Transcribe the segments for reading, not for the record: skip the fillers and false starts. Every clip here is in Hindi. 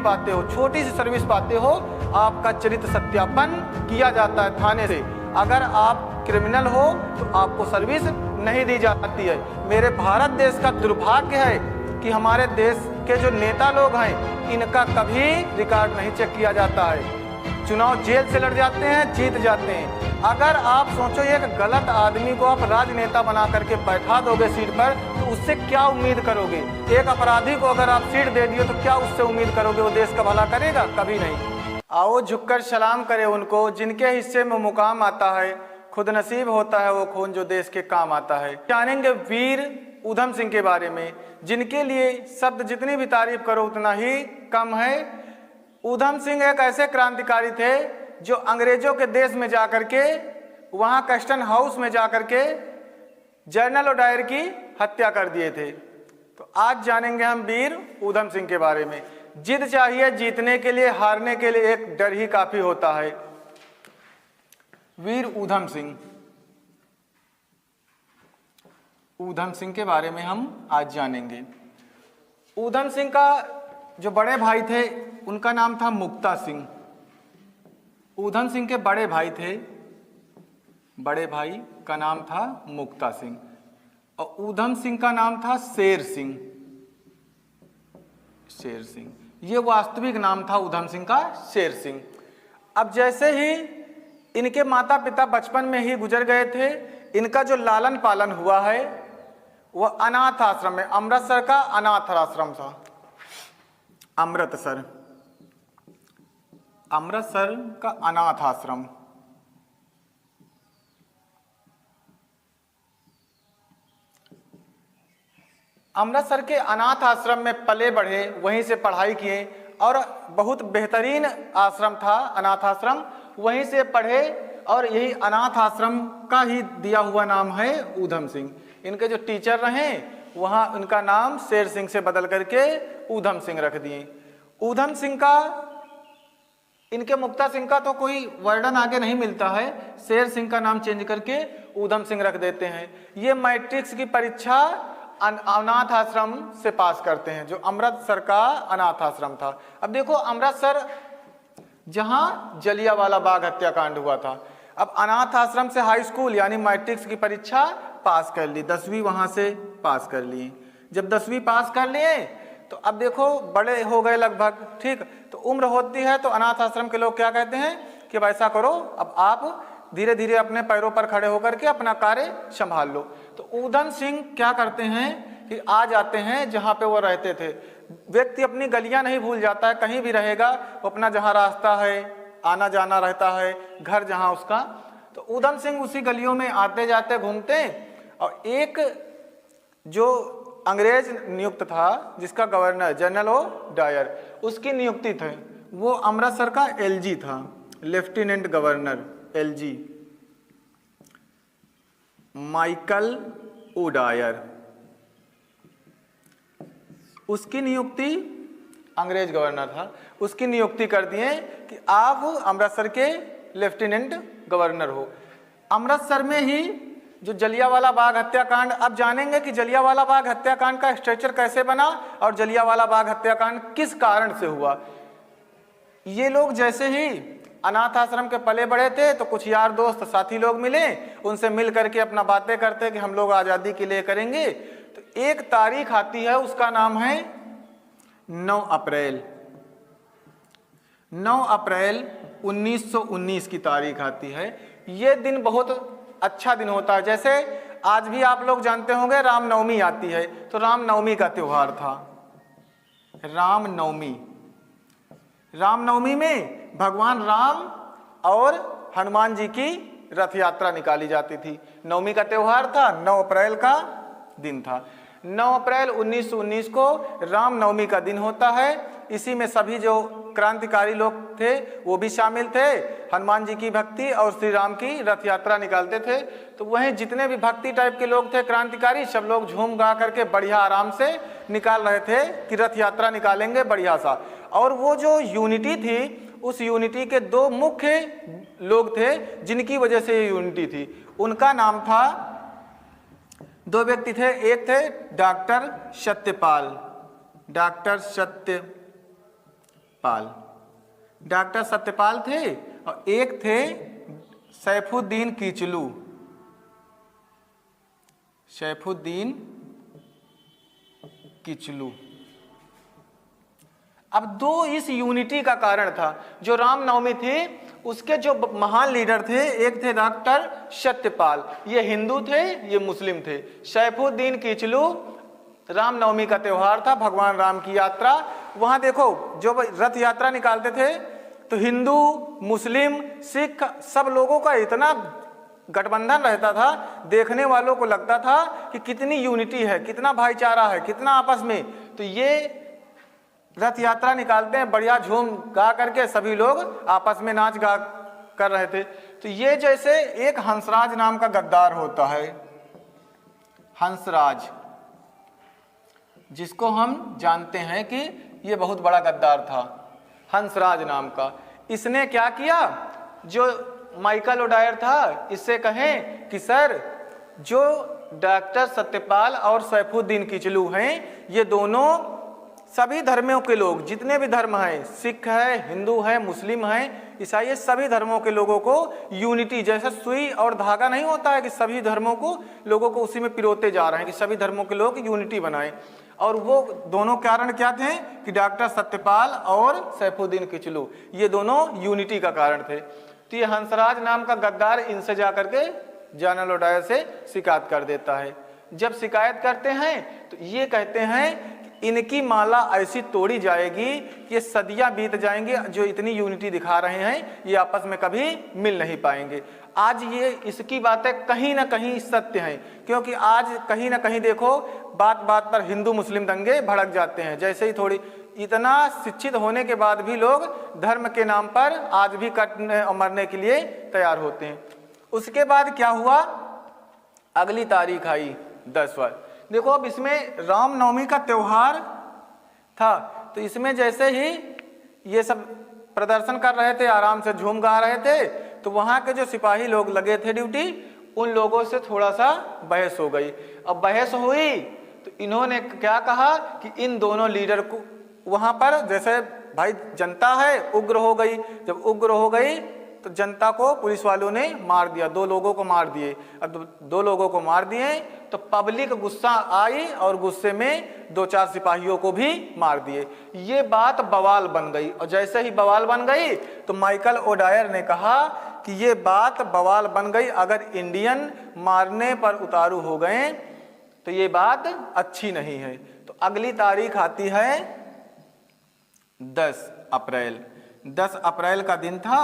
नहीं पाते हो, छोटी सी सर्विस पाते हो, आपका चरित्र सत्यापन किया जाता है थाने से। अगर आप क्रिमिनल हो तो आपको सर्विस नहीं दी जाती है। मेरे भारत देश का दुर्भाग्य है कि हमारे देश के जो नेता लोग हैं, इनका कभी रिकॉर्ड नहीं चेक किया जाता है। चुनाव जेल से लड़ जाते हैं, जीत जाते हैं। अगर आप सोचो एक गलत आदमी को आप राजनेता बना करके बैठा दोगे सीट पर, तो उससे क्या उम्मीद करोगे? एक अपराधी को अगर आप सीट दे दिए तो क्या उससे उम्मीद करोगे वो देश का भला करेगा? कभी नहीं। आओ झुककर सलाम करें उनको जिनके हिस्से में मुकाम आता है, खुद नसीब होता है वो खून जो देश के काम आता है। जानेंगे वीर ऊधम सिंह के बारे में, जिनके लिए शब्द जितनी भी तारीफ करो उतना ही कम है। ऊधम सिंह एक ऐसे क्रांतिकारी थे जो अंग्रेजों के देश में जाकर के वहाँ कस्टम हाउस में जाकर के जनरल ओडायर की हत्या कर दिए थे। तो आज जानेंगे हम वीर ऊधम सिंह के बारे में। जिद चाहिए जीतने के लिए, हारने के लिए एक डर ही काफी होता है। वीर ऊधम सिंह, ऊधम सिंह के बारे में हम आज जानेंगे। ऊधम सिंह का जो बड़े भाई थे उनका नाम था मुक्ता सिंह। ऊधम सिंह के बड़े भाई थे, बड़े भाई का नाम था मुक्ता सिंह, और ऊधम सिंह का नाम था शेर सिंह। शेर सिंह, ये वास्तविक नाम था ऊधम सिंह का, शेर सिंह। अब जैसे ही इनके माता पिता बचपन में ही गुजर गए थे, इनका जो लालन पालन हुआ है वह अनाथ आश्रम में, अमृतसर का अनाथ आश्रम था। अमृतसर, अमृतसर का अनाथ आश्रम। अमृतसर के अनाथ आश्रम में पले बढ़े, वहीं से पढ़ाई किए, और बहुत बेहतरीन आश्रम था अनाथ आश्रम, वहीं से पढ़े, और यही अनाथ आश्रम का ही दिया हुआ नाम है ऊधम सिंह। इनके जो टीचर रहे वहाँ उनका नाम शेर सिंह से बदल करके ऊधम सिंह रख दिए। ऊधम सिंह का, इनके मुक्ता सिंह का तो कोई वर्णन आगे नहीं मिलता है, शेर सिंह का नाम चेंज करके ऊधम सिंह रख देते हैं। ये मैट्रिक्स की परीक्षा अनाथ आश्रम से पास करते हैं, जो अमृतसर का अनाथ आश्रम था। अब देखो अमृतसर जहां जलियांवाला बाग हत्याकांड हुआ था, अब अनाथ आश्रम से हाई स्कूल यानी मैट्रिक्स की परीक्षा पास कर ली, 10वीं वहां से पास कर ली। जब 10वीं पास कर लिए तो अब देखो बड़े हो गए लगभग, ठीक, तो उम्र होती है तो अनाथ आश्रम के लोग क्या कहते हैं कि वैसा करो, अब आप धीरे धीरे अपने पैरों पर खड़े होकर के अपना कार्य संभाल लो। तो ऊधम सिंह क्या करते हैं कि आ जाते हैं जहाँ पे वो रहते थे। व्यक्ति अपनी गलियां नहीं भूल जाता है, कहीं भी रहेगा वो अपना जहाँ रास्ता है, आना जाना रहता है, घर जहाँ उसका, तो ऊधम सिंह उसी गलियों में आते जाते घूमते। और एक जो अंग्रेज नियुक्त था जिसका गवर्नर जनरल ओडायर, उसकी नियुक्ति थी, वो अमृतसर का एलजी था, lieutenant governor LG Michael O'Dwyer, उसकी नियुक्ति, अंग्रेज गवर्नर था, उसकी नियुक्ति कर दिए कि आप अमृतसर के लेफ्टिनेंट गवर्नर हो। अमृतसर में ही जो जलियांवाला बाग हत्याकांड, अब जानेंगे कि जलियांवाला बाग हत्याकांड का स्ट्रक्चर कैसे बना और जलियांवाला बाग हत्याकांड किस कारण से हुआ। ये लोग जैसे ही अनाथ आश्रम के पले बड़े थे तो कुछ यार दोस्त साथी लोग मिले, उनसे मिल करके अपना बातें करते कि हम लोग आज़ादी के लिए करेंगे। तो एक तारीख आती है, उसका नाम है 9 अप्रैल। 9 अप्रैल 1919 की तारीख आती है। ये दिन बहुत अच्छा दिन होता है। जैसे आज भी आप लोग जानते होंगे रामनवमी आती है, तो रामनवमी का त्यौहार था रामनवमी। रामनवमी में भगवान राम और हनुमान जी की रथ यात्रा निकाली जाती थी। नवमी का त्यौहार था, 9 अप्रैल का दिन था। 9 अप्रैल 1919 को रामनवमी का दिन होता है। इसी में सभी जो क्रांतिकारी लोग थे वो भी शामिल थे। हनुमान जी की भक्ति और श्री राम की रथ यात्रा निकालते थे। तो वहीं जितने भी भक्ति टाइप के लोग थे क्रांतिकारी, सब लोग झूम गा करके बढ़िया आराम से निकाल रहे थे कि रथ यात्रा निकालेंगे बढ़िया सा। और वो जो यूनिटी थी, उस यूनिटी के 2 मुख्य लोग थे जिनकी वजह से ये यूनिटी थी। उनका नाम था, 2 व्यक्ति थे, एक थे डॉक्टर सत्यपाल, डॉक्टर सत्यपाल, पाल, डॉक्टर सत्यपाल थे और एक थे सैफुद्दीन किचलू, सैफुद्दीन किचलू। अब दो इस यूनिटी का कारण था। जो रामनवमी थी उसके जो महान लीडर थे, एक थे डॉक्टर सत्यपाल, ये हिंदू थे ये मुस्लिम थे। सैफुद्दीन किचलू, रामनवमी का त्यौहार था, भगवान राम की यात्रा। वहां देखो जो रथ यात्रा निकालते थे तो हिंदू मुस्लिम सिख सब लोगों का इतना गठबंधन रहता था, देखने वालों को लगता था कि कितनी यूनिटी है, कितना भाईचारा है, कितना आपस में। तो ये रथ यात्रा निकालते हैं, बढ़िया झूम गा करके सभी लोग आपस में नाच गा कर रहे थे। तो ये जैसे एक हंसराज नाम का गद्दार होता है, हंसराज, जिसको हम जानते हैं कि ये बहुत बड़ा गद्दार था, हंसराज नाम का। इसने क्या किया, जो माइकल ओडायर था इससे कहें कि सर जो डॉक्टर सत्यपाल और सैफुद्दीन किचलू हैं, ये दोनों सभी धर्मों के लोग, जितने भी धर्म हैं, सिख है, हिंदू है, मुस्लिम है, ईसाई है, सभी धर्मों के लोगों को यूनिटी, जैसे सुई और धागा नहीं होता है कि सभी धर्मों को लोगों को उसी में पिरोते जा रहे हैं कि सभी धर्मों के लोग यूनिटी बनाएं। और वो दोनों कारण क्या थे कि डॉक्टर सत्यपाल और सैफुद्दीन किचलू, ये दोनों यूनिटी का कारण थे। तो ये हंसराज नाम का गद्दार इनसे जा करके जनरल ओडायर से शिकायत कर देता है। जब शिकायत करते हैं तो ये कहते हैं इनकी माला ऐसी तोड़ी जाएगी कि ये सदियां बीत जाएंगी, जो इतनी यूनिटी दिखा रहे हैं ये आपस में कभी मिल नहीं पाएंगे। आज ये इसकी बातें कहीं ना कहीं सत्य हैं, क्योंकि आज कहीं ना कहीं देखो बात बात पर हिंदू मुस्लिम दंगे भड़क जाते हैं। जैसे ही थोड़ी इतना शिक्षित होने के बाद भी लोग धर्म के नाम पर आज भी कटने और मरने के लिए तैयार होते हैं। उसके बाद क्या हुआ, अगली तारीख आई 10वां। देखो अब इसमें रामनवमी का त्योहार था, तो इसमें जैसे ही ये सब प्रदर्शन कर रहे थे, आराम से झूम गा रहे थे, तो वहाँ के जो सिपाही लोग लगे थे ड्यूटी, उन लोगों से थोड़ा सा बहस हो गई। अब बहस हुई तो इन्होंने क्या कहा कि इन दोनों लीडर को वहाँ पर, जैसे भाई जनता है उग्र हो गई, जब उग्र हो गई तो जनता को पुलिस वालों ने मार दिया, 2 लोगों को मार दिए। अब 2 लोगों को मार दिए तो पब्लिक गुस्सा आई और गुस्से में 2-4 सिपाहियों को भी मार दिए। ये बात बवाल बन गई, और जैसे ही बवाल बन गई तो माइकल ओडायर ने कहा कि ये बात बवाल बन गई, अगर इंडियन मारने पर उतारू हो गए तो ये बात अच्छी नहीं है। तो अगली तारीख आती है 10 अप्रैल। 10 अप्रैल का दिन था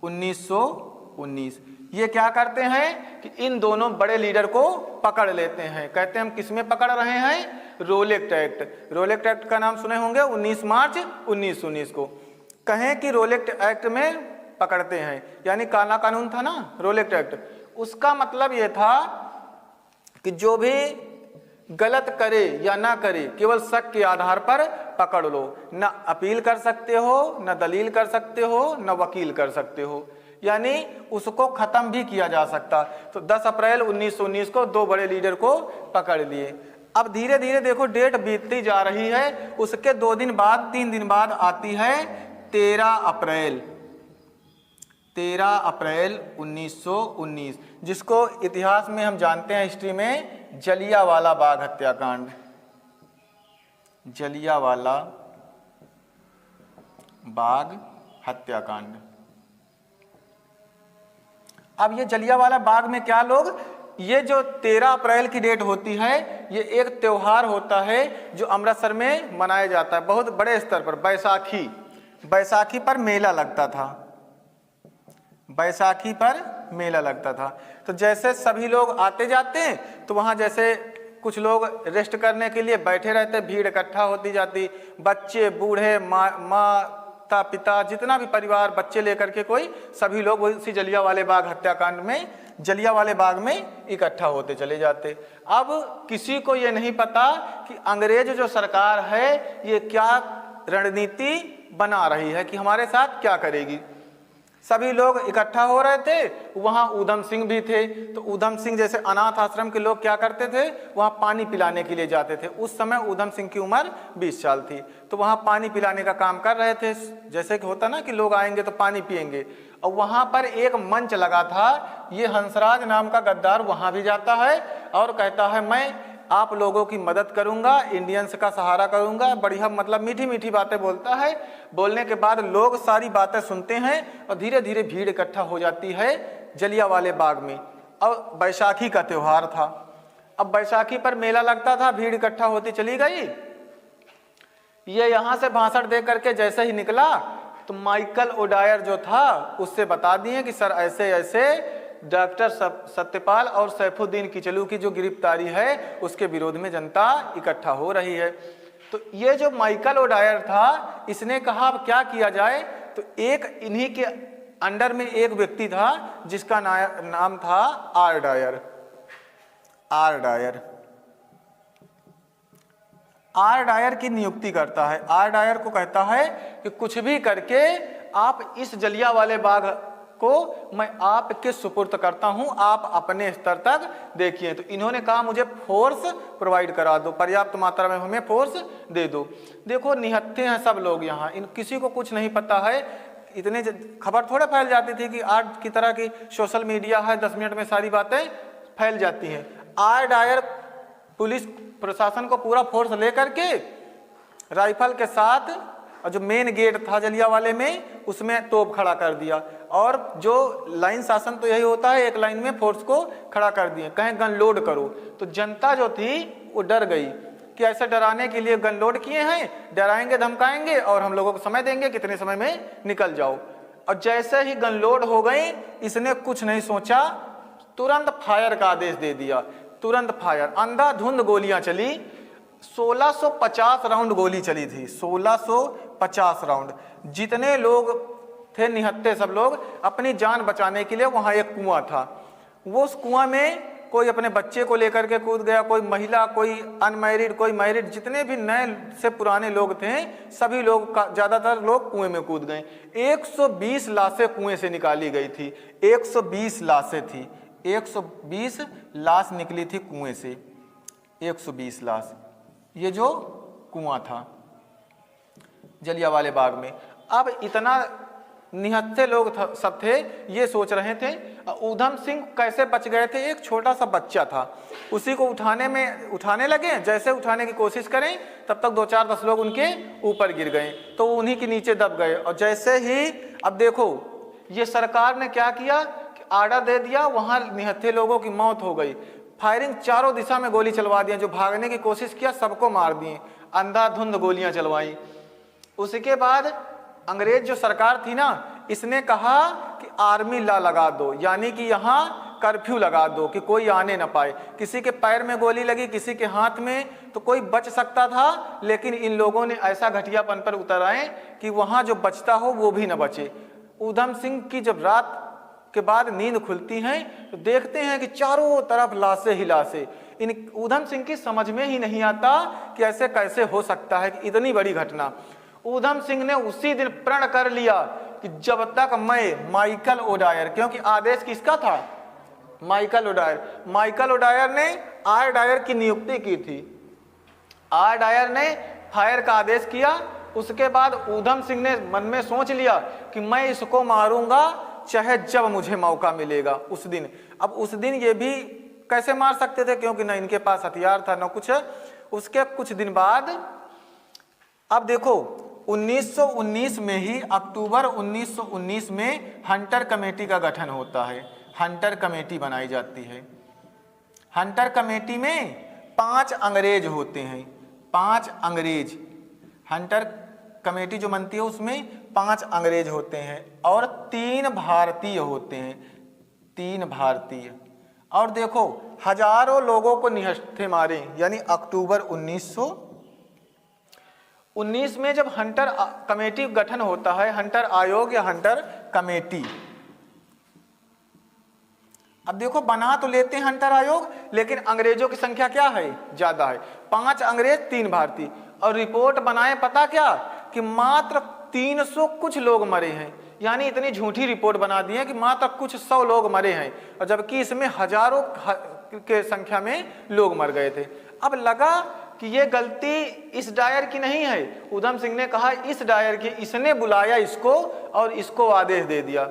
1919। ये क्या करते हैं कि इन दोनों बड़े लीडर को पकड़ लेते हैं। कहते हैं हम किसमें पकड़ रहे हैं, रोलेक्ट एक्ट। रोलेक्ट एक्ट का नाम सुने होंगे, 19 मार्च 1919 को कहें कि रोलेक्ट एक्ट में पकड़ते हैं, यानी काला कानून था ना रोलेक्ट एक्ट। उसका मतलब ये था कि जो भी गलत करे या ना करे, केवल शक के आधार पर पकड़ लो, न अपील कर सकते हो, न दलील कर सकते हो, न वकील कर सकते हो, यानी उसको खत्म भी किया जा सकता। तो 10 अप्रैल 1919 को 2 बड़े लीडर को पकड़ लिए। अब धीरे धीरे देखो डेट बीतती जा रही है। उसके 2 दिन बाद 3 दिन बाद आती है 13 अप्रैल। 13 अप्रैल 1919, जिसको इतिहास में हम जानते हैं, हिस्ट्री में, जलियांवाला बाग हत्याकांड। जलियांवाला बाग हत्याकांड। अब ये जलियांवाला बाग में क्या लोग, ये जो 13 अप्रैल की डेट होती है, ये एक त्योहार होता है जो अमृतसर में मनाया जाता है बहुत बड़े स्तर पर। बैसाखी पर मेला लगता था, बैसाखी पर मेला लगता था। तो जैसे सभी लोग आते जाते तो वहाँ जैसे कुछ लोग रेस्ट करने के लिए बैठे रहते, भीड़ इकट्ठा होती जाती, बच्चे बूढ़े माता पिता जितना भी परिवार, बच्चे लेकर के कोई, सभी लोग उसी जलियांवाले बाग हत्याकांड में, जलियांवाले बाग में इकट्ठा होते चले जाते। अब किसी को ये नहीं पता कि अंग्रेज जो सरकार है ये क्या रणनीति बना रही है, कि हमारे साथ क्या करेगी। सभी लोग इकट्ठा हो रहे थे। वहाँ ऊधम सिंह भी थे। तो ऊधम सिंह जैसे अनाथ आश्रम के लोग क्या करते थे, वहाँ पानी पिलाने के लिए जाते थे। उस समय ऊधम सिंह की उम्र 20 साल थी। तो वहाँ पानी पिलाने का काम कर रहे थे। जैसे कि होता ना कि लोग आएंगे तो पानी पिएंगे। और वहाँ पर एक मंच लगा था। ये हंसराज नाम का गद्दार वहाँ भी जाता है और कहता है मैं आप लोगों की मदद करूंगा, इंडियंस का सहारा करूंगा। बढ़िया मतलब मीठी मीठी बातें बोलता है। बोलने के बाद लोग सारी बातें सुनते हैं और धीरे धीरे भीड़ इकट्ठा हो जाती है जलियांवाले बाग में। अब बैसाखी का त्योहार था। अब बैसाखी पर मेला लगता था, भीड़ इकट्ठा होती चली गई। ये यहाँ से भाषण दे करके जैसे ही निकला तो माइकल ओडायर जो था उससे बता दिए कि सर ऐसे ऐसे डॉक्टर सत्यपाल और सैफुद्दीन किचलू की जो गिरफ्तारी है उसके विरोध में जनता इकट्ठा हो रही है। तो ये जो माइकल ओडायर था इसने कहा अब क्या किया जाए। तो एक इन्हीं के अंडर में एक व्यक्ति था जिसका नाम था आर डायर। आर डायर की नियुक्ति करता है। आर डायर को कहता है कि कुछ भी करके आप इस जलियांवाले बाग को मैं आपके सुपुर्द करता हूं, आप अपने स्तर तक देखिए। तो इन्होंने कहा मुझे फोर्स प्रोवाइड करा दो, पर्याप्त मात्रा में हमें फोर्स दे दो। देखो निहत्थे हैं सब लोग यहाँ, इन किसी को कुछ नहीं पता है। इतने खबर थोड़े फैल जाती थी कि आज की तरह की सोशल मीडिया है, 10 मिनट में सारी बातें फैल जाती हैं। आर डायर पुलिस प्रशासन को पूरा फोर्स लेकर के राइफल के साथ और जो मेन गेट था जलियांवाले में उसमें तोप खड़ा कर दिया। और जो लाइन शासन तो यही होता है, एक लाइन में फोर्स को खड़ा कर दिए, कहें गन लोड करो। तो जनता जो थी वो डर गई कि ऐसे डराने के लिए गन लोड किए हैं, डराएंगे धमकाएंगे और हम लोगों को समय देंगे, कितने समय में निकल जाओ। और जैसे ही गन लोड हो गई इसने कुछ नहीं सोचा, तुरंत फायर का आदेश दे दिया। तुरंत फायर, अंधाधुंध गोलियां चली। 1650 राउंड गोली चली थी, 1650 राउंड। जितने लोग थे निहत्थे सब लोग अपनी जान बचाने के लिए, वहां एक कुआं था, वो उस कुआं में कोई अपने बच्चे को लेकर के कूद गया, कोई महिला, कोई अनमैरिड, कोई मैरिड, जितने भी नए से पुराने लोग थे सभी लोग, ज्यादातर लोग कुएं में कूद गए। 120 लाशें कुएं से निकाली गई थी। 120 लाशें थी, 120 लाश निकली थी कुएं से, 120 लाश। ये जो कुआं था जलियांवाले बाग में। अब इतना निहत्थे लोग सब थे, ये सोच रहे थे ऊधम सिंह कैसे बच गए थे। एक छोटा सा बच्चा था, उसी को उठाने लगे। जैसे उठाने की कोशिश करें तब तक 2-4-10 लोग उनके ऊपर गिर गए, तो उन्हीं के नीचे दब गए। और जैसे ही अब देखो ये सरकार ने क्या किया कि आर्डर दे दिया, वहां निहत्थे लोगों की मौत हो गई। फायरिंग चारों दिशा में गोली चलवा दिया, जो भागने की कोशिश किया सबको मार दिए, अंधाधुंध गोलियां चलवाई। उसके बाद अंग्रेज जो सरकार थी ना, इसने कहा कि आर्मी लॉ लगा दो, यानी कि यहाँ कर्फ्यू लगा दो कि कोई आने ना पाए। किसी के पैर में गोली लगी, किसी के हाथ में, तो कोई बच सकता था, लेकिन इन लोगों ने ऐसा घटियापन पर उतर आए कि वहाँ जो बचता हो वो भी न बचे। ऊधम सिंह की जब रात के बाद नींद खुलती है तो देखते हैं कि चारों तरफ लाशें ही लाशें। इन ऊधम सिंह की समझ में ही नहीं आता कि ऐसे कैसे हो सकता है कि इतनी बड़ी घटना। ऊधम सिंह ने उसी दिन प्रण कर लिया कि जब तक मैं माइकल ओडायर, क्योंकि आदेश किसका था, माइकल ओडायर ने आर डायर की नियुक्ति की थी। आर डायर ने फायर का आदेश किया। उसके बाद ऊधम सिंह ने मन में सोच लिया कि मैं इसको मारूंगा चाहे जब मुझे मौका मिलेगा उस दिन। अब उस दिन ये भी कैसे मार सकते थे, क्योंकि न इनके पास हथियार था न कुछ। उसके कुछ दिन बाद अब देखो 1919 में ही, अक्टूबर 1919 में हंटर कमेटी का गठन होता है। हंटर कमेटी बनाई जाती है। हंटर कमेटी में 5 अंग्रेज होते हैं, 5 अंग्रेज। हंटर कमेटी जो बनती है उसमें 5 अंग्रेज होते हैं और 3 भारतीय होते हैं, 3 भारतीय। और देखो हजारों लोगों को निहत्थे मारे, यानी अक्टूबर 1919 में जब हंटर कमेटी गठन होता है, हंटर आयोग या हंटर कमेटी। अब देखो बना तो लेते हैं हंटर आयोग, लेकिन अंग्रेजों की संख्या क्या है, ज्यादा है। 5 अंग्रेज 3 भारतीय। और रिपोर्ट बनाए पता क्या कि मात्र 300 कुछ लोग मरे हैं। यानी इतनी झूठी रिपोर्ट बना दी है कि मात्र कुछ 100 लोग मरे हैं, और जबकि इसमें हजारों के संख्या में लोग मर गए थे। अब लगा कि ये गलती इस डायर की नहीं है। ऊधम सिंह ने कहा इस डायर की, इसने बुलाया इसको और इसको आदेश दे दिया।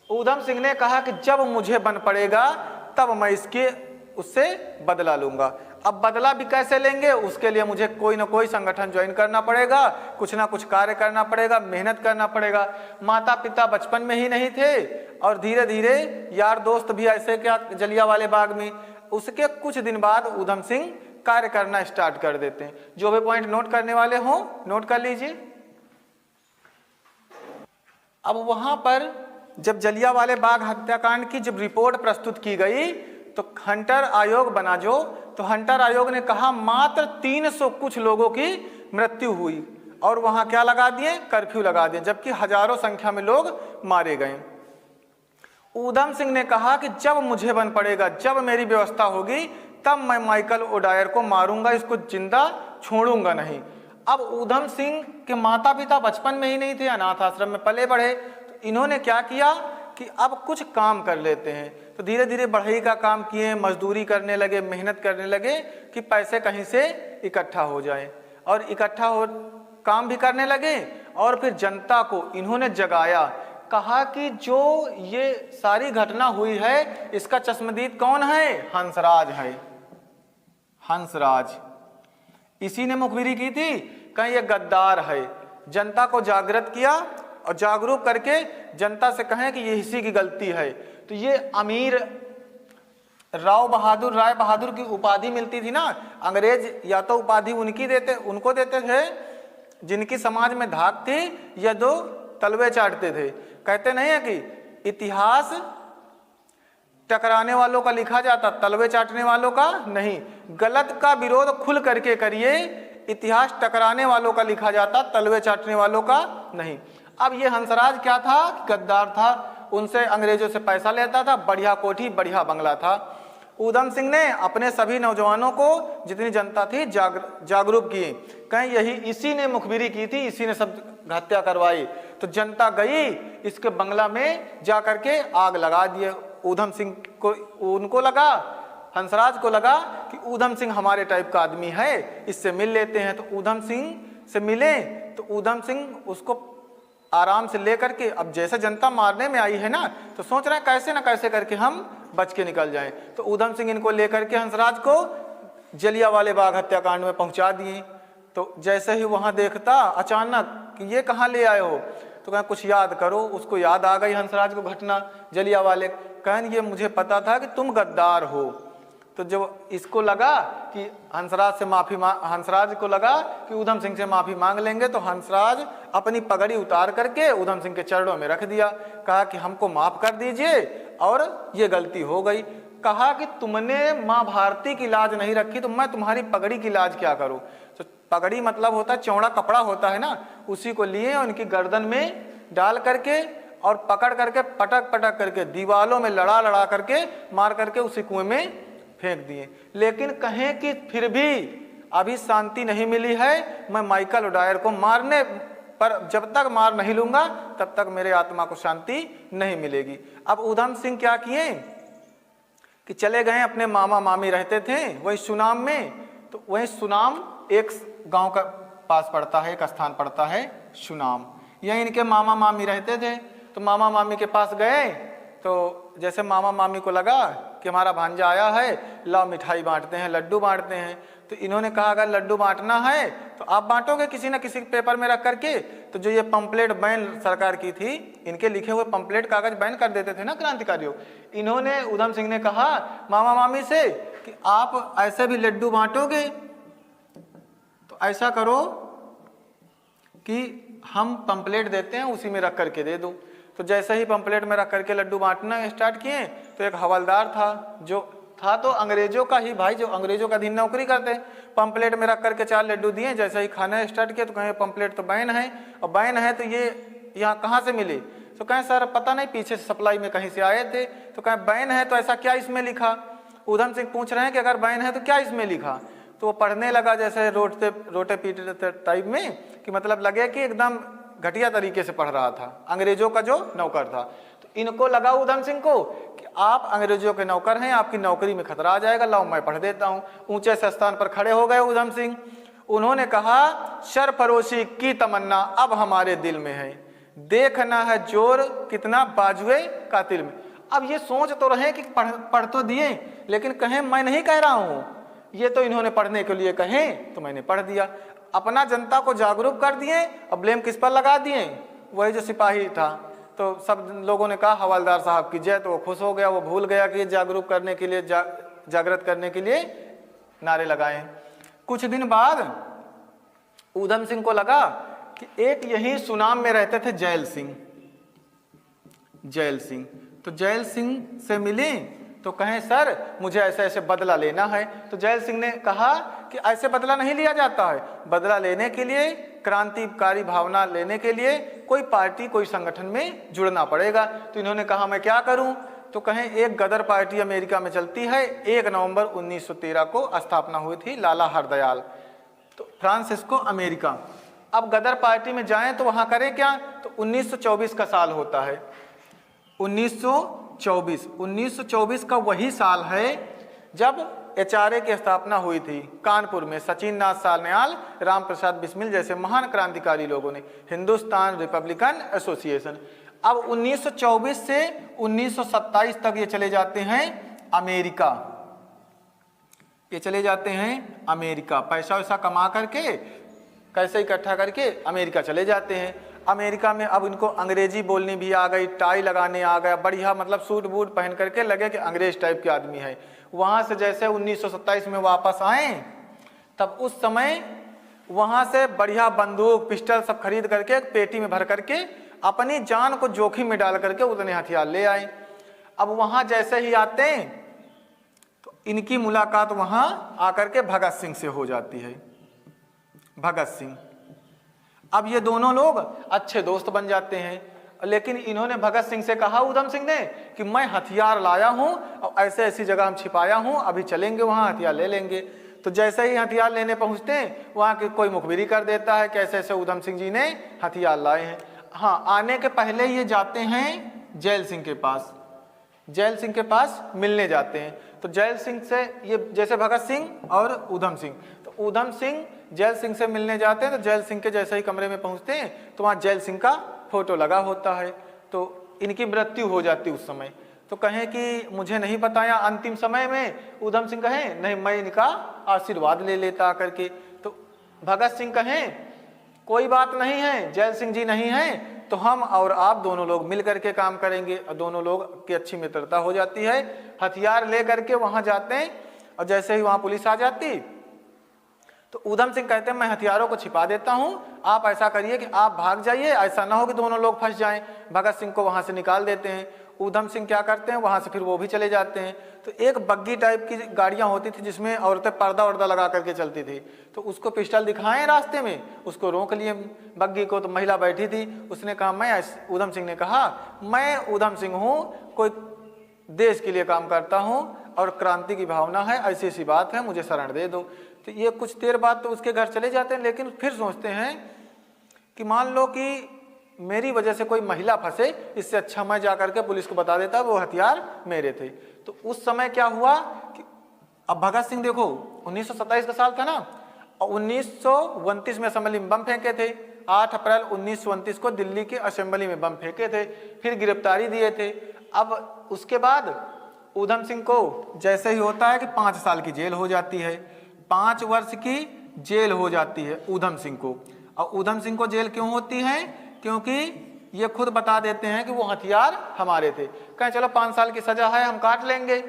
ऊधम सिंह ने कहा कि जब मुझे बन पड़ेगा तब मैं इसके उससे बदला लूंगा। अब बदला भी कैसे लेंगे, उसके लिए मुझे कोई ना कोई संगठन ज्वाइन करना पड़ेगा, कुछ ना कुछ कार्य करना पड़ेगा, मेहनत करना पड़ेगा। माता पिता बचपन में ही नहीं थे और धीरे धीरे यार दोस्त भी ऐसे क्या जलियांवाले बाग में। उसके कुछ दिन बाद ऊधम सिंह कार्य करना स्टार्ट कर देते हैं। जो भी पॉइंट नोट करने वाले हों नोट कर लीजिए। अब वहां पर जब जलियांवाले बाग हत्याकांड की जब रिपोर्ट प्रस्तुत की गई तो हंटर आयोग बना जो, तो हंटर आयोग ने कहा मात्र 300 कुछ लोगों की मृत्यु हुई, और वहां क्या लगा दिए, कर्फ्यू लगा दिए, जबकि हजारों संख्या में लोग मारे गए। ऊधम सिंह ने कहा कि जब मुझे बन पड़ेगा, जब मेरी व्यवस्था होगी, तब मैं माइकल ओडायर को मारूंगा, इसको जिंदा छोड़ूंगा नहीं। अब ऊधम सिंह के माता पिता बचपन में ही नहीं थे, अनाथ आश्रम में पले बढ़े, तो इन्होंने क्या किया कि अब कुछ काम कर लेते हैं। तो धीरे धीरे बढ़ई का काम किए, मजदूरी करने लगे, मेहनत करने लगे कि पैसे कहीं से इकट्ठा हो जाए, और इकट्ठा हो काम भी करने लगे। और फिर जनता को इन्होंने जगाया, कहा कि जो ये सारी घटना हुई है इसका चश्मदीद कौन है, हंसराज है, हंसराज। इसी ने मुखबिरी की थी, कहीं ये गद्दार है। जनता को जागृत किया और जागरूक करके जनता से कहें कि ये इसी की गलती है। तो ये अमीर राय बहादुर की उपाधि मिलती थी ना, अंग्रेज या तो उपाधि उनको देते थे जिनकी समाज में धाक थी, या दो तलवे चाटते थे। कहते नहीं है कि इतिहास टकराने वालों का लिखा जाता, तलवे चाटने वालों का नहीं। गलत का विरोध खुल करके करिए, इतिहास टकराने वालों का लिखा जाता, तलवे चाटने वालों का नहीं। अब ये हंसराज क्या था, गद्दार था, उनसे अंग्रेजों से पैसा लेता था, बढ़िया कोठी बढ़िया बंगला था। ऊधम सिंह ने अपने सभी नौजवानों को, जितनी जनता थी, जागरूक किए। कहीं यही इसी ने मुखबिरी की थी, इसी ने सब हत्या करवाई। तो जनता गई इसके बंगला में जा करके आग लगा दिए। ऊधम सिंह को, उनको लगा, हंसराज को लगा कि ऊधम सिंह हमारे टाइप का आदमी है, इससे मिल लेते हैं। तो ऊधम सिंह से मिले तो ऊधम सिंह उसको आराम से लेकर के, अब जैसे जनता मारने में आई है ना, तो सोच रहे हैं कैसे ना कैसे करके हम बच के निकल जाएं। तो ऊधम सिंह इनको लेकर के हंसराज को जलियांवाले बाग हत्याकांड में पहुंचा दिए। तो जैसे ही वहां देखता अचानक कि ये कहाँ ले आए हो, तो कहें कुछ याद करो। उसको याद आ गई हंसराज को घटना जलियांवाले। कहें ये मुझे पता था कि तुम गद्दार हो। तो जब इसको लगा कि हंसराज को लगा कि ऊधम सिंह से माफी मांग लेंगे, तो हंसराज अपनी पगड़ी उतार करके ऊधम सिंह के चरणों में रख दिया। कहा कि हमको माफ कर दीजिए और ये गलती हो गई। कहा कि तुमने माँ भारती की लाज नहीं रखी, तो मैं तुम्हारी पगड़ी की लाज क्या करूं। तो पगड़ी मतलब होता है चौड़ा कपड़ा होता है ना, उसी को लिए और उनकी गर्दन में डाल करके और पकड़ करके पटक पटक करके दीवालों में लड़ा करके मार करके उसी कुएं में फेंक दिए। लेकिन कहें कि फिर भी अभी शांति नहीं मिली है, मैं माइकल ओडायर को मारने पर जब तक मार नहीं लूंगा तब तक मेरे आत्मा को शांति नहीं मिलेगी। अब ऊधम सिंह क्या किए कि चले गए, अपने मामा मामी रहते थे वही सुनाम में। तो वही सुनाम एक गांव का पास पड़ता है, एक स्थान पड़ता है सुनाम, यही इनके मामा मामी रहते थे। तो मामा मामी के पास गए, तो जैसे मामा मामी को लगा कि हमारा भांजा आया है, लाओ मिठाई बांटते हैं, लड्डू बांटते हैं। तो इन्होंने कहा अगर लड्डू बांटना है तो आप बांटोगे किसी न किसी पेपर में रख करके। तो जो ये पंपलेट बैन सरकार की थी, इनके लिखे हुए पंपलेट कागज बैन कर देते थे ना क्रांतिकारियों, इन्होंने ऊधम सिंह ने कहा मामा मामी से कि आप ऐसे भी लड्डू बांटोगे तो ऐसा करो कि हम पंपलेट देते हैं उसी में रख करके दे दो। तो जैसे ही पंपलेट में रख करके लड्डू बांटना स्टार्ट किए, तो एक हवलदार था, जो था तो अंग्रेजों का ही भाई, जो अंग्रेजों का अधीन नौकरी करते, पंपलेट में रख करके 4 लड्डू दिए। जैसे ही खाना स्टार्ट किया तो कहें पंपलेट तो बैन है, और बैन है तो ये यहाँ कहाँ से मिले। तो कहें सर पता नहीं, पीछे से सप्लाई में कहीं से आए थे। तो कहें बैन है तो ऐसा क्या इसमें लिखा। ऊधम सिंह पूछ रहे हैं कि अगर बैन है तो क्या इसमें लिखा। तो वो पढ़ने लगा जैसे रोटे पीटते टाइप में, कि मतलब लगे कि एकदम घटिया तरीके से पढ़ रहा था, अंग्रेजों का जो नौकर था। तो इनको लगा उधम सिंह को कि आप अंग्रेजों के नौकर हैं, आपकी नौकरी में खतरा आ जाएगा, लाओ मैं पढ़ देता हूँ। ऊंचे से स्थान पर खड़े हो गए उधम सिंह। उन्होंने कहा, सरफरोशी की तमन्ना अब हमारे दिल में है, देखना है जोर कितना बाजुए कातिल में। अब ये सोच तो रहे कि पढ़ तो दिए, लेकिन कहें मैं नहीं कह रहा हूँ, ये तो इन्होंने पढ़ने के लिए कहें तो मैंने पढ़ दिया। अपना जनता को जागरूक कर दिए, अब ब्लेम किस पर लगा दिए? वही जो सिपाही था। तो सब लोगों ने कहा हवलदार साहब की जय, तो वो खुश हो गया, वो भूल गया कि जागरूक करने के लिए जागृत करने के लिए नारे लगाए। कुछ दिन बाद उधम सिंह को लगा कि एक यही सुनाम में रहते थे जैल सिंह। तो जैल सिंह से मिले तो कहें सर मुझे ऐसे ऐसे बदला लेना है। तो जैल सिंह ने कहा कि ऐसे बदला नहीं लिया जाता है, बदला लेने के लिए, क्रांतिकारी भावना लेने के लिए कोई पार्टी कोई संगठन में जुड़ना पड़ेगा। तो इन्होंने कहा मैं क्या करूं? तो कहें एक गदर पार्टी अमेरिका में चलती है, 1 नवंबर 1913 को स्थापना हुई थी, लाला हरदयाल, तो फ्रांसिस्को अमेरिका। अब गदर पार्टी में जाएं तो वहां करें क्या? तो 1924 का साल होता है, 1924 का वही साल है जब HRA की स्थापना हुई थी कानपुर में। सचिन नाथ सान्याल, राम प्रसाद बिस्मिल जैसे महान क्रांतिकारी लोगों ने, हिंदुस्तान रिपब्लिकन एसोसिएशन। अब 1924 से 1927 तक ये चले जाते हैं अमेरिका, ये चले जाते हैं अमेरिका, पैसा वैसा कमा करके, कैसे इकट्ठा करके अमेरिका चले जाते हैं। अमेरिका में अब इनको अंग्रेजी बोलनी भी आ गई, टाई लगाने आ गया, बढ़िया मतलब सूट बूट पहन करके लगे कि अंग्रेज टाइप के आदमी है। वहाँ से जैसे 1927 में वापस आए, तब उस समय वहाँ से बढ़िया बंदूक पिस्टल सब खरीद करके पेटी में भर करके अपनी जान को जोखिम में डाल करके उतने हथियार ले आए। अब वहाँ जैसे ही आते हैं तो इनकी मुलाकात वहाँ आकर के भगत सिंह से हो जाती है। भगत सिंह, अब ये दोनों लोग अच्छे दोस्त बन जाते हैं, लेकिन इन्होंने भगत सिंह से कहा उधम सिंह ने कि मैं हथियार लाया हूं और ऐसे ऐसी जगह हम छिपाया हूं, अभी चलेंगे वहां हथियार ले लेंगे। तो जैसे ही हथियार लेने पहुंचते हैं वहां के कोई मुखबिरी कर देता है कि ऐसे ऐसे उधम सिंह जी ने हथियार लाए हैं। हाँ, आने के पहले ये जाते हैं जैल सिंह के पास, जैल सिंह के पास मिलने जाते हैं। तो जैल सिंह से ये जैसे भगत सिंह और उधम सिंह, तो उधम सिंह जैल सिंह से मिलने जाते हैं। तो जैल सिंह के जैसे ही कमरे में पहुंचते हैं तो वहाँ जैल सिंह का फोटो लगा होता है। तो इनकी मृत्यु हो जाती उस समय। तो कहें कि मुझे नहीं बताया अंतिम समय में, उधम सिंह कहें नहीं मैं इनका आशीर्वाद ले लेता आकर के। तो भगत सिंह कहें कोई बात नहीं है, जैल सिंह जी नहीं हैं तो हम और आप दोनों लोग मिल करके काम करेंगे। और दोनों लोग की अच्छी मित्रता हो जाती है। हथियार ले करके वहाँ जाते हैं और जैसे ही वहाँ पुलिस आ जाती तो उधम सिंह कहते हैं मैं हथियारों को छिपा देता हूं, आप ऐसा करिए कि आप भाग जाइए, ऐसा ना हो कि दोनों लोग फंस जाएं। भगत सिंह को वहां से निकाल देते हैं। उधम सिंह क्या करते हैं, वहां से फिर वो भी चले जाते हैं। तो एक बग्गी टाइप की गाड़ियां होती थी जिसमें औरतें पर्दा वर्दा लगा करके चलती थी। तो उसको पिस्टल दिखाएं रास्ते में, उसको रोक लिए बग्गी को। तो महिला बैठी थी, उसने कहा मैं, उधम सिंह ने कहा मैं उधम सिंह हूँ, कोई देश के लिए काम करता हूँ और क्रांति की भावना है, ऐसी ऐसी बात है, मुझे शरण दे दो। तो ये कुछ देर बाद तो उसके घर चले जाते हैं, लेकिन फिर सोचते हैं कि मान लो कि मेरी वजह से कोई महिला फंसे, इससे अच्छा मैं जाकर के पुलिस को बता देता वो हथियार मेरे थे। तो उस समय क्या हुआ कि अब भगत सिंह देखो 1927 का साल था ना, और 1929 में असेंबली में बम फेंके थे। 8 अप्रैल 1929 को दिल्ली की असेंबली में बम फेंके थे, फिर गिरफ्तारी दिए थे। अब उसके बाद उधम सिंह को जैसे ही होता है कि 5 साल की जेल हो जाती है, 5 वर्ष की जेल हो जाती है उधम सिंह को। और उधम सिंह को जेल क्यों होती है? क्योंकि ये खुद बता देते हैं कि वो हथियार हमारे थे। कहें चलो 5 साल की सजा है, हम काट लेंगे।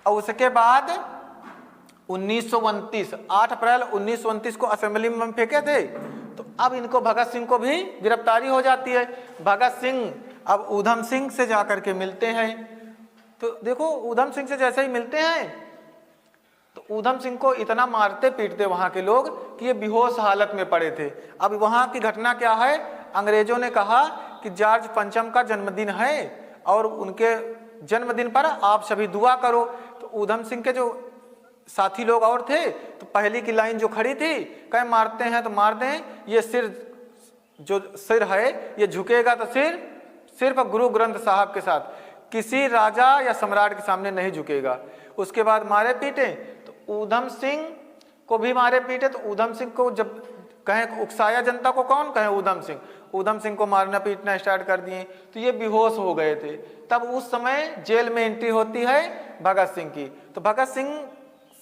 और उसके बाद 1929, 8 अप्रैल 1929 को असेंबली में बम फेंके थे। तो अब इनको भगत सिंह को भी गिरफ्तारी हो जाती है। भगत सिंह अब उधम सिंह से जाकर के मिलते हैं। तो देखो उधम सिंह से जैसे ही मिलते हैं तो उधम सिंह को इतना मारते पीटते वहां के लोग कि ये बेहोश हालत में पड़े थे। अब वहां की घटना क्या है, अंग्रेजों ने कहा कि जॉर्ज पंचम का जन्मदिन है और उनके जन्मदिन पर आप सभी दुआ करो। तो उधम सिंह के जो साथी लोग और थे तो पहली की लाइन जो खड़ी थी, कहे मारते हैं तो मार दें, ये सिर जो सिर है ये झुकेगा तो सिर्फ गुरु ग्रंथ साहब के साथ, किसी राजा या सम्राट के सामने नहीं झुकेगा। उसके बाद मारे पीटे तो ऊधम सिंह को भी मारे पीटे। तो ऊधम सिंह को जब कहें उकसाया जनता को, कौन कहे ऊधम सिंह को मारना पीटना स्टार्ट कर दिए तो ये बेहोश हो गए थे। तब उस समय जेल में एंट्री होती है भगत सिंह की। तो भगत सिंह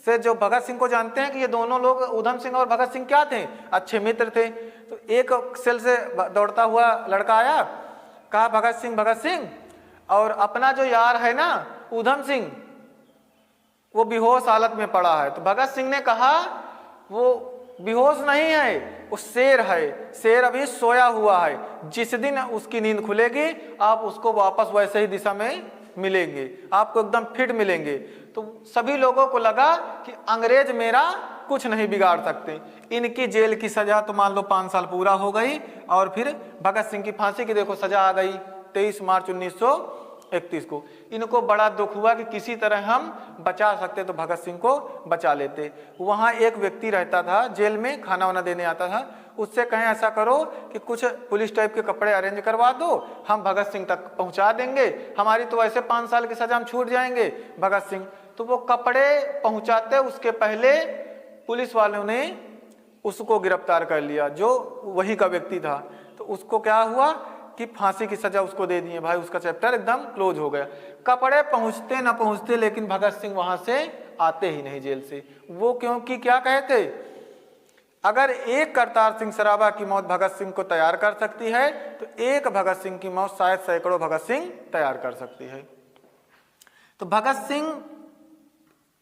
से जो भगत सिंह को जानते हैं कि ये दोनों लोग ऊधम सिंह और भगत सिंह क्या थे, अच्छे मित्र थे। तो एक सेल से दौड़ता हुआ लड़का आया, कहा भगत सिंह और अपना जो यार है ना ऊधम सिंह वो बेहोश हालत में पड़ा है। तो भगत सिंह ने कहा वो बेहोश नहीं है, वो शेर है, शेर अभी सोया हुआ है, जिस दिन उसकी नींद खुलेगी आप उसको वापस वैसे ही दिशा में मिलेंगे, आपको एकदम फिट मिलेंगे। तो सभी लोगों को लगा कि अंग्रेज मेरा कुछ नहीं बिगाड़ सकते। इनकी जेल की सजा तो मान लो 5 साल पूरा हो गई और फिर भगत सिंह की फांसी की देखो सजा आ गई 23 मार्च 1931 को। इनको बड़ा दुख हुआ कि किसी तरह हम बचा सकते तो भगत सिंह को बचा लेते। वहाँ एक व्यक्ति रहता था जेल में, खाना वाना देने आता था, उससे कहें ऐसा करो कि कुछ पुलिस टाइप के कपड़े अरेंज करवा दो, हम भगत सिंह तक पहुँचा देंगे, हमारी तो वैसे 5 साल की सजा हम छूट जाएंगे। भगत सिंह तो वो कपड़े पहुँचाते उसके पहले पुलिस वालों ने उसको गिरफ्तार कर लिया, जो वही का व्यक्ति था। तो उसको क्या हुआ कि फांसी की सजा उसको दे दिए। भाई उसका चैप्टर एकदम क्लोज हो गया। कपड़े पहुंचते ना पहुंचते लेकिन भगत सिंह वहां से आते ही नहीं जेल से। वो क्योंकि क्या कहते, अगर एक करतार सिंह सराबा की मौत भगत सिंह को तैयार कर सकती है तो एक भगत सिंह की मौत शायद सैकड़ों भगत सिंह तैयार कर सकती है। तो भगत सिंह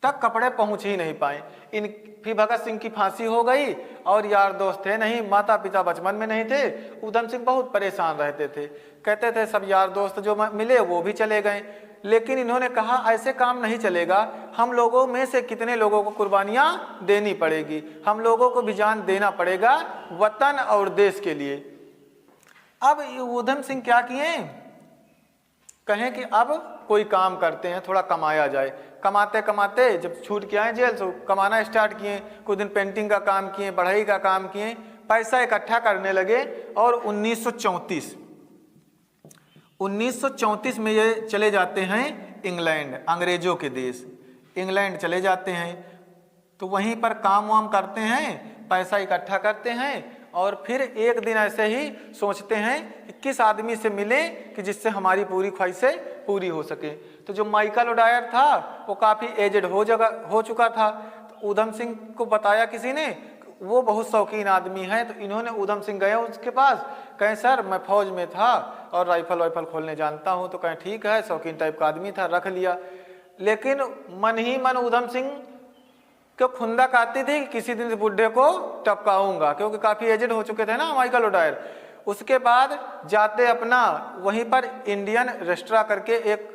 तक कपड़े पहुंच ही नहीं पाए। फिर भगत सिंह की फांसी हो गई और यार दोस्त थे नहीं, माता पिता बचपन में नहीं थे। ऊधम सिंह बहुत परेशान रहते थे, कहते थे सब यार दोस्त जो मिले वो भी चले गए। लेकिन इन्होंने कहा ऐसे काम नहीं चलेगा, हम लोगों में से कितने लोगों को कुर्बानियां देनी पड़ेगी, हम लोगों को भी जान देना पड़ेगा वतन और देश के लिए। अब ऊधम सिंह क्या किए, कहें कि अब कोई काम करते हैं, थोड़ा कमाया जाए। कमाते कमाते जब छूट के आए जेल तो कमाना स्टार्ट किए। कुछ दिन पेंटिंग का काम किए, बढ़ई का काम किए, पैसा इकट्ठा करने लगे। और 1934 में ये चले जाते हैं इंग्लैंड, अंग्रेजों के देश इंग्लैंड चले जाते हैं। तो वहीं पर काम वाम करते हैं, पैसा इकट्ठा करते हैं और फिर एक दिन ऐसे ही सोचते हैं कि किस आदमी से मिले कि जिससे हमारी पूरी ख्वाहिशें पूरी हो सके। तो जो माइकल ओडायर था वो काफ़ी एजेड हो चुका था। तो ऊधम सिंह को बताया किसी ने, वो बहुत शौकीन आदमी है। तो इन्होंने ऊधम सिंह गए उसके पास, कहें सर मैं फौज में था और राइफल वाइफल खोलने जानता हूँ। तो कहें ठीक है, शौकीन टाइप का आदमी था, रख लिया। लेकिन मन ही मन ऊधम सिंह को खुंदक आती थी किसी दिन बुढ़े को टपकाऊंगा, क्योंकि काफ़ी एजेड हो चुके थे ना माइकल ओडायर। उसके बाद जाते अपना वहीं पर इंडियन रेस्ट्रा करके एक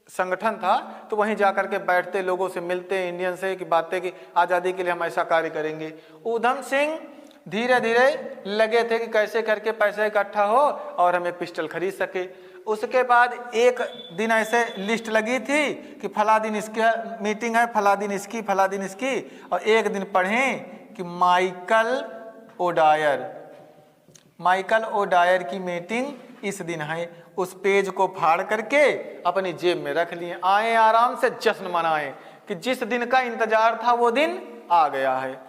संगठन था, तो वहीं जा करके बैठते, लोगों से मिलते इंडियन से कि बातें कि आज़ादी के लिए हम ऐसा कार्य करेंगे। ऊधम सिंह धीरे धीरे लगे थे कि कैसे करके पैसा इकट्ठा हो और हम एक पिस्टल खरीद सके। उसके बाद एक दिन ऐसे लिस्ट लगी थी कि फला दिन इसकी मीटिंग है, फला दिन इसकी, फला दिन इसकी। और एक दिन पढ़ें कि माइकल ओडायर की मीटिंग इस दिन है। उस पेज को फाड़ करके अपनी जेब में रख लिए, आए आराम से जश्न मनाएं कि जिस दिन का इंतजार था वो दिन आ गया है।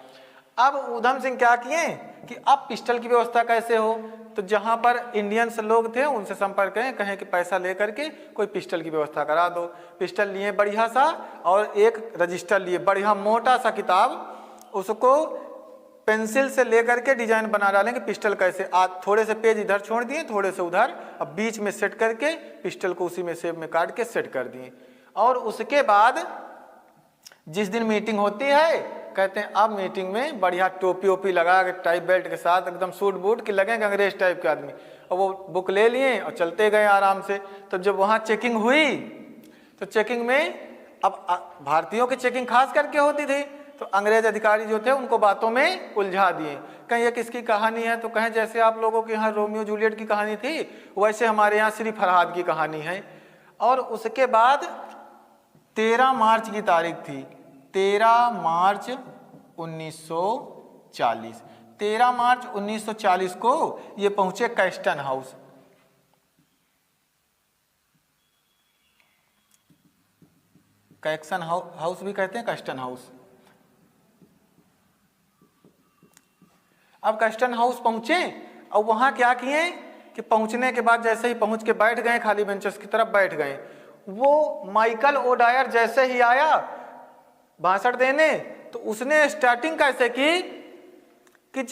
अब ऊधम सिंह क्या किए कि अब पिस्टल की व्यवस्था कैसे हो। तो जहां पर इंडियंस लोग थे उनसे संपर्क करें कि पैसा लेकर के कोई पिस्टल की व्यवस्था करा दो। पिस्टल लिए बढ़िया सा और एक रजिस्टर लिए बढ़िया मोटा सा किताब, उसको पेंसिल से लेकर के डिजाइन बना डालेंगे पिस्टल कैसे। थोड़े से पेज इधर छोड़ दिए, थोड़े से उधर, अब बीच में सेट करके पिस्टल को उसी में शेप में काट के सेट कर दिए। और उसके बाद जिस दिन मीटिंग होती है, कहते हैं अब मीटिंग में बढ़िया टोपी ओपी लगा के टाई बेल्ट के साथ एकदम सूट बूट के लगेंगे अंग्रेज टाइप के आदमी। और वो बुक ले लिए और चलते गए आराम से। तो जब वहाँ चेकिंग हुई तो चेकिंग में अब भारतीयों की चेकिंग खास करके होती थी, तो अंग्रेज अधिकारी जो थे उनको बातों में उलझा दिए। कहीं ये किसकी कहानी है, तो कहें जैसे आप लोगों के यहाँ रोमियो जूलियट की कहानी थी वैसे हमारे यहाँ श्री फरहाद की कहानी है। और उसके बाद 13 मार्च की तारीख थी, 13 मार्च 1940। 13 मार्च 1940 को ये पहुंचे कैस्टन हाउस। कैक्सन हाउस भी कहते हैं, कैस्टन हाउस। अब कैस्टन हाउस पहुंचे और वहां क्या किए कि पहुंचने के बाद जैसे ही पहुंच के बैठ गए, खाली बेंचेस की तरफ बैठ गए। वो माइकल ओडायर जैसे ही आया भाषण देने, तो उसने स्टार्टिंग कैसे की कि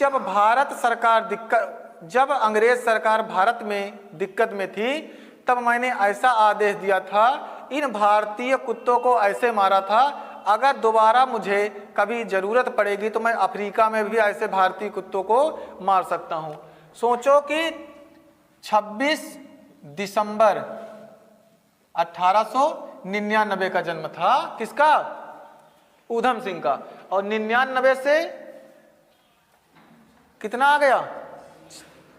जब अंग्रेज सरकार भारत में दिक्कत में थी, तब मैंने ऐसा आदेश दिया था, इन भारतीय कुत्तों को ऐसे मारा था, अगर दोबारा मुझे कभी जरूरत पड़ेगी तो मैं अफ्रीका में भी ऐसे भारतीय कुत्तों को मार सकता हूं। सोचो कि 26 दिसंबर 1899 का जन्म था, किसका? ऊधम सिंह का। और 99 से कितना आ गया?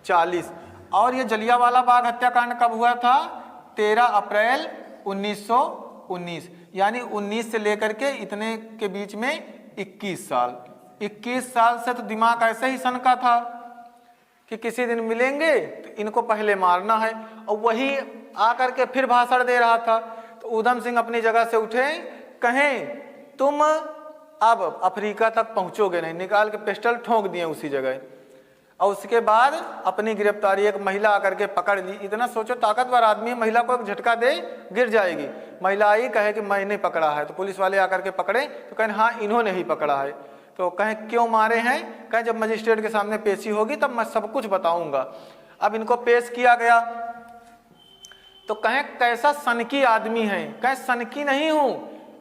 40। और ये जलियांवाला बाग हत्याकांड कब हुआ था? 13 अप्रैल 1919, यानी 19 से लेकर के इतने के बीच में 21 साल। 21 साल से तो दिमाग ऐसे ही सनका था कि किसी दिन मिलेंगे तो इनको पहले मारना है, और वही आकर के फिर भाषण दे रहा था। तो ऊधम सिंह अपनी जगह से उठे, कहें तुम अब अफ्रीका तक पहुंचोगे नहीं, निकाल के पिस्टल ठोक दिए उसी जगह। और उसके बाद अपनी गिरफ्तारी, एक महिला आकर के पकड़ ली। इतना सोचो, ताकतवर आदमी है, महिला को एक झटका दे गिर जाएगी। महिला आई, कहे कि मैंने पकड़ा है। तो पुलिस वाले आकर के पकड़े, तो कहें हाँ इन्होंने ही पकड़ा है। तो कहें क्यों मारे हैं? कहें जब मजिस्ट्रेट के सामने पेशी होगी तब मैं सब कुछ बताऊंगा। अब इनको पेश किया गया, तो कहें कैसा सनकी आदमी है? कहें सनकी नहीं हूं,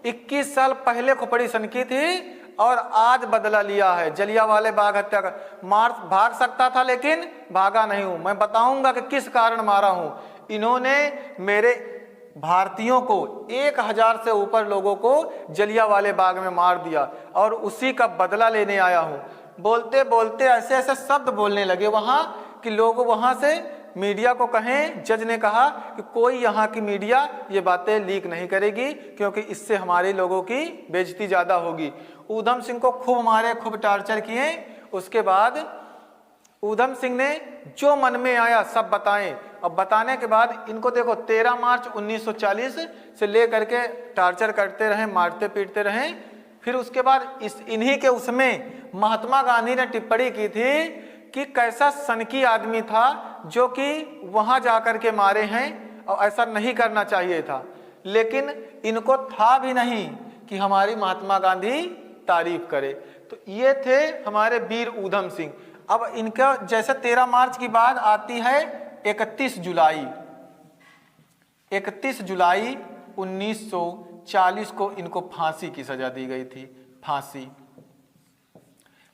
21 साल पहले खोपड़ी सनकी थी और आज बदला लिया है। जलियांवाले बाग हत्या का मार भाग सकता था लेकिन भागा नहीं हूं। मैं बताऊंगा कि किस कारण मारा हूं। इन्होंने मेरे भारतीयों को 1000 से ऊपर लोगों को जलियांवाले बाग में मार दिया और उसी का बदला लेने आया हूं। बोलते बोलते ऐसे ऐसे शब्द बोलने लगे वहां कि लोग वहां से मीडिया को कहें। जज ने कहा कि कोई यहाँ की मीडिया ये बातें लीक नहीं करेगी, क्योंकि इससे हमारे लोगों की बेइज्जती ज़्यादा होगी। ऊधम सिंह को खूब मारे, खूब टार्चर किए। उसके बाद ऊधम सिंह ने जो मन में आया सब बताएं। और बताने के बाद इनको देखो 13 मार्च 1940 से लेकर के टार्चर करते रहे, मारते पीटते रहे। फिर उसके बाद इन्हीं के उसमें महात्मा गांधी ने टिप्पणी की थी कि कैसा सनकी आदमी था जो कि वहां जाकर के मारे हैं, और ऐसा नहीं करना चाहिए था। लेकिन इनको था भी नहीं कि हमारी महात्मा गांधी तारीफ करे। तो ये थे हमारे वीर ऊधम सिंह। अब इनका जैसे 13 मार्च की बात आती है 31 जुलाई 1940 को इनको फांसी की सजा दी गई थी।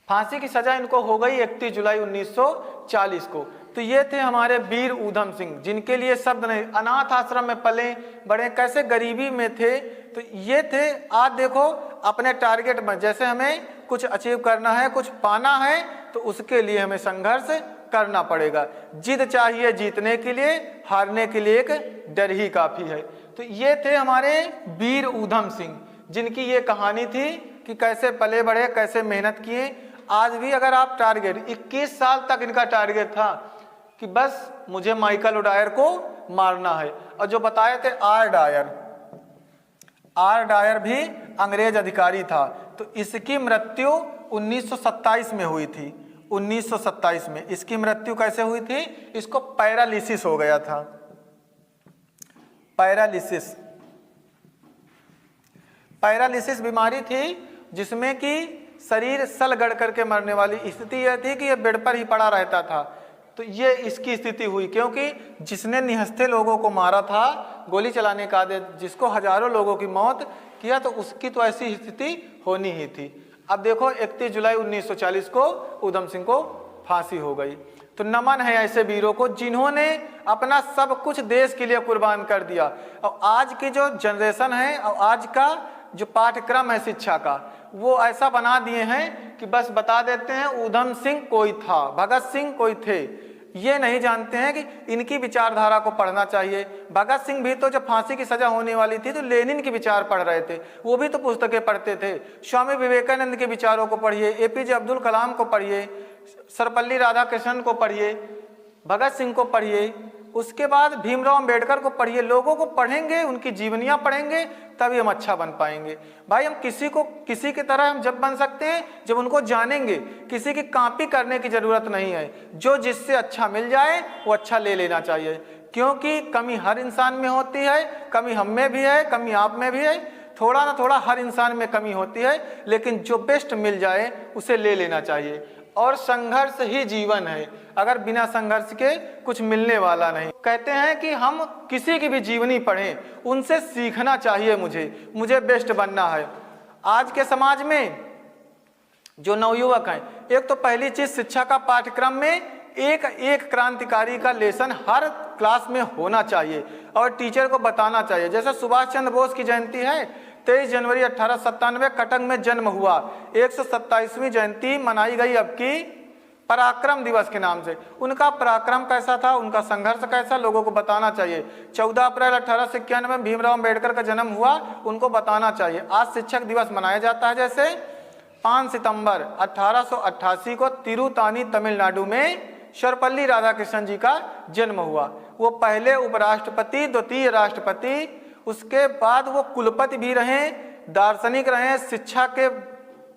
फांसी की सजा इनको हो गई 31 जुलाई 1940 को। तो ये थे हमारे वीर ऊधम सिंह, जिनके लिए शब्द नहीं। अनाथ आश्रम में पले बड़े, कैसे गरीबी में थे। तो ये थे। आज देखो अपने टारगेट में, जैसे हमें कुछ अचीव करना है, कुछ पाना है, तो उसके लिए हमें संघर्ष करना पड़ेगा। जिद चाहिए जीतने के लिए, हारने के लिए एक डर ही काफी है। तो ये थे हमारे वीर ऊधम सिंह, जिनकी ये कहानी थी कि कैसे पले बढ़े, कैसे मेहनत किए। आज भी अगर आप टारगेट, 21 साल तक इनका टारगेट था कि बस मुझे माइकल ओडायर को मारना है। और जो बताए थे आर डायर भी अंग्रेज अधिकारी था। तो इसकी मृत्यु 1927 में हुई थी। 1927 में इसकी मृत्यु कैसे हुई थी? इसको पैरालिसिस हो गया था। पैरालिसिस बीमारी थी जिसमें कि शरीर सल गड़ करके मरने वाली स्थिति यह थी कि यह बेड पर ही पड़ा रहता था। तो ये इसकी स्थिति हुई, क्योंकि जिसने निहत्थे लोगों को मारा था, गोली चलाने का आदेश, जिसको हजारों लोगों की मौत किया, तो उसकी तो ऐसी स्थिति होनी ही थी। अब देखो 31 जुलाई 1940 को ऊधम सिंह को फांसी हो गई। तो नमन है ऐसे वीरों को जिन्होंने अपना सब कुछ देश के लिए कुर्बान कर दिया। और आज की जो जनरेशन है और आज का जो पाठ्यक्रम है शिक्षा का, वो ऐसा बना दिए हैं कि बस बता देते हैं ऊधम सिंह कोई था, भगत सिंह कोई थे। ये नहीं जानते हैं कि इनकी विचारधारा को पढ़ना चाहिए। भगत सिंह भी तो जब फांसी की सजा होने वाली थी तो लेनिन के विचार पढ़ रहे थे, वो भी तो पुस्तकें पढ़ते थे। स्वामी विवेकानंद के विचारों को पढ़िए, एपीजे अब्दुल कलाम को पढ़िए, सर्वपल्ली राधाकृष्णन को पढ़िए, भगत सिंह को पढ़िए, उसके बाद भीमराव अंबेडकर को पढ़िए। लोगों को पढ़ेंगे, उनकी जीवनियाँ पढ़ेंगे, तभी हम अच्छा बन पाएंगे। भाई हम किसी की तरह हम जब बन सकते हैं जब उनको जानेंगे। किसी की कॉपी करने की ज़रूरत नहीं है, जो जिससे अच्छा मिल जाए वो अच्छा ले लेना चाहिए, क्योंकि कमी हर इंसान में होती है, कमी हम में भी है, कमी आप में भी है, थोड़ा ना थोड़ा हर इंसान में कमी होती है, लेकिन जो बेस्ट मिल जाए उसे ले लेना चाहिए। और संघर्ष ही जीवन है, अगर बिना संघर्ष के कुछ मिलने वाला नहीं। कहते हैं कि हम किसी की भी जीवनी पढ़ें, उनसे सीखना चाहिए, मुझे बेस्ट बनना है। आज के समाज में जो नवयुवक हैं, एक तो पहली चीज शिक्षा का पाठ्यक्रम में एक क्रांतिकारी का लेसन हर क्लास में होना चाहिए और टीचर को बताना चाहिए। जैसे सुभाष चंद्र बोस की जयंती है, 23 जनवरी 1897 कटक में जन्म हुआ, 127वीं जयंती मनाई गई अब की पराक्रम दिवस के नाम से। उनका पराक्रम कैसा था, उनका संघर्ष कैसा, लोगों को बताना चाहिए। 14 अप्रैल 1891 में भीमराव अंबेडकर का जन्म हुआ, उनको बताना चाहिए। आज शिक्षक दिवस मनाया जाता है। जैसे 5 सितंबर 1888 को तिरुतानी तमिलनाडु में सर्वपल्ली राधाकृष्णन जी का जन्म हुआ। वो पहले उपराष्ट्रपति, द्वितीय राष्ट्रपति, उसके बाद वो कुलपति भी रहे, दार्शनिक रहे, शिक्षा के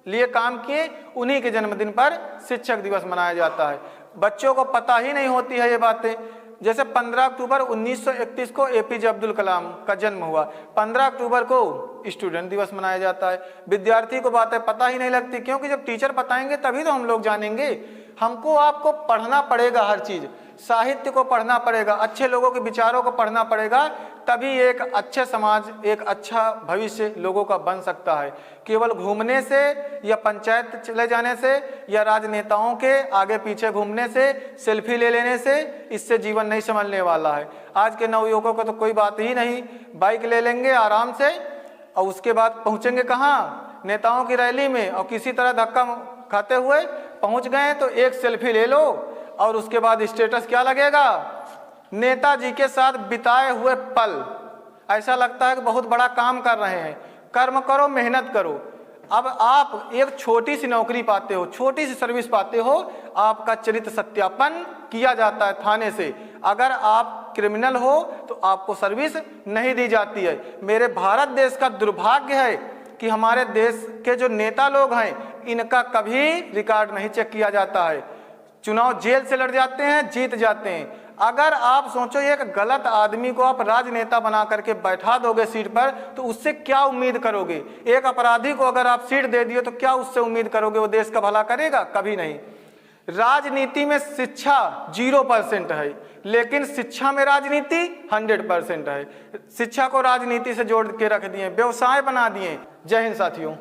लिए काम किए। उन्हीं के जन्मदिन पर शिक्षक दिवस मनाया जाता है। बच्चों को पता ही नहीं होती है ये बातें। जैसे 15 अक्टूबर 1931 को एपीजे अब्दुल कलाम का जन्म हुआ, 15 अक्टूबर को स्टूडेंट दिवस मनाया जाता है। विद्यार्थी को बातें पता ही नहीं लगती, क्योंकि जब टीचर बताएंगे तभी तो हम लोग जानेंगे। हमको आपको पढ़ना पड़ेगा, हर चीज़, साहित्य को पढ़ना पड़ेगा, अच्छे लोगों के विचारों को पढ़ना पड़ेगा, तभी एक अच्छे समाज, एक अच्छा भविष्य लोगों का बन सकता है। केवल घूमने से या पंचायत चले जाने से या राजनेताओं के आगे पीछे घूमने से, सेल्फी ले लेने से इससे जीवन नहीं संभलने वाला है। आज के नवयुवकों को तो कोई बात ही नहीं, बाइक ले लेंगे आराम से और उसके बाद पहुँचेंगे कहाँ, नेताओं की रैली में, और किसी तरह धक्का खाते हुए पहुँच गए तो एक सेल्फी ले लो और उसके बाद स्टेटस क्या लगेगा, नेताजी के साथ बिताए हुए पल। ऐसा लगता है कि बहुत बड़ा काम कर रहे हैं। कर्म करो, मेहनत करो। अब आप एक छोटी सी नौकरी पाते हो, छोटी सी सर्विस पाते हो, आपका चरित्र सत्यापन किया जाता है थाने से। अगर आप क्रिमिनल हो तो आपको सर्विस नहीं दी जाती है। मेरे भारत देश का दुर्भाग्य है कि हमारे देश के जो नेता लोग हैं, इनका कभी रिकॉर्ड नहीं चेक किया जाता है। चुनाव जेल से लड़ जाते हैं, जीत जाते हैं। अगर आप सोचो एक गलत आदमी को आप राजनेता बना करके बैठा दोगे सीट पर, तो उससे क्या उम्मीद करोगे? एक अपराधी को अगर आप सीट दे दिए तो क्या उससे उम्मीद करोगे वो देश का भला करेगा? कभी नहीं। राजनीति में शिक्षा 0% है, लेकिन शिक्षा में राजनीति 100% है। शिक्षा को राजनीति से जोड़ के रख दिए, व्यवसाय बना दिए। जय हिंद साथियों।